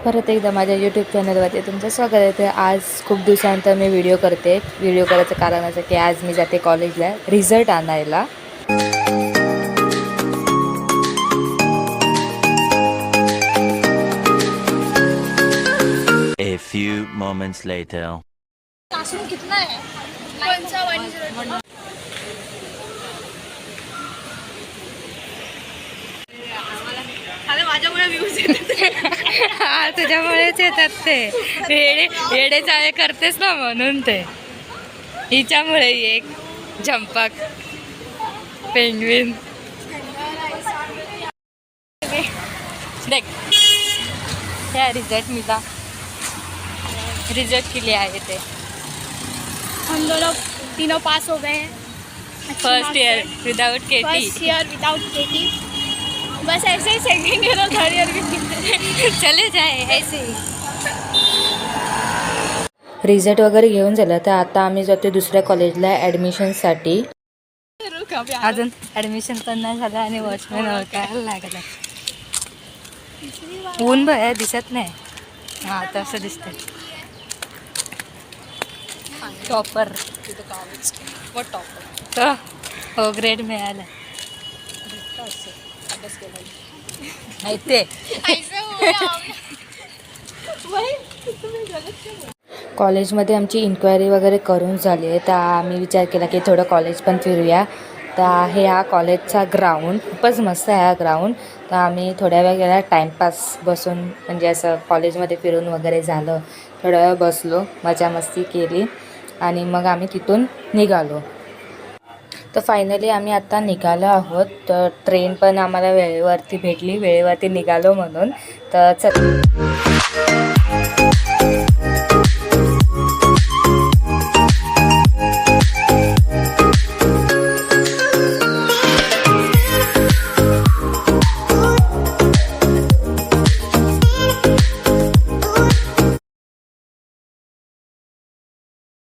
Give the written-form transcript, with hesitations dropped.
परत एकदा माझ्या यूट्यूब चॅनलवरती तुमचं स्वागत आहे. तर आज खूप दिवसानंतर मी व्हिडिओ करते. व्हिडिओ करायचं कारण असं की आज मी जाते कॉलेजला रिझल्ट आणायला. A few moments later. Classroom कितना है? 101. अरे माझ्यामुळे व्ह्यूज येतात. हा तुझ्यामुळेच येतात ते येडे चाळे करतेस ना म्हणून ते हिच्यामुळे एक झंपाक पेंग्विन देख क्या रिजल्ट मिला. रिजल्ट के लिए आए थे. हम दोनों तीनों पास हो गए हैं. First year without KT. First year without KT. बस ऐसे ही सेकंड ईयर और थर्ड ईयर भी चले जाए ऐसे. रिझल्ट वगैरे घेऊन झालं तर आता आम्ही जातो दुसऱ्या कॉलेजला ॲडमिशनसाठी. अजून ॲडमिशन पण नाही झालं आणि वॉचमॅन ओळखायला लागला. ऊन बघ दिसत नाही. हां तसं दिसतंय. टॉपर तर हो ग्रेड मिळाला माहिती. कॉलेजमध्ये आमची इन्क्वायरी वगैरे करून झाली आहे. तर आम्ही विचार केला की थोडं कॉलेज पण फिरूया. तर आहे हा कॉलेजचा ग्राउंड. खूपच मस्त आहे हा ग्राउंड. तर आम्ही थोड्या वेळ गेला टाईमपास बसून म्हणजे असं कॉलेजमध्ये फिरून वगैरे झालं. थोड्या वेळ बसलो मजा मस्ती केली आणि मग आम्ही तिथून निघालो. तर फायनली आम्ही आत्ता निघालो आहोत. तर ट्रेन पण आम्हाला वेळेवरती भेटली. वेळेवरती निघालो म्हणून. तर चल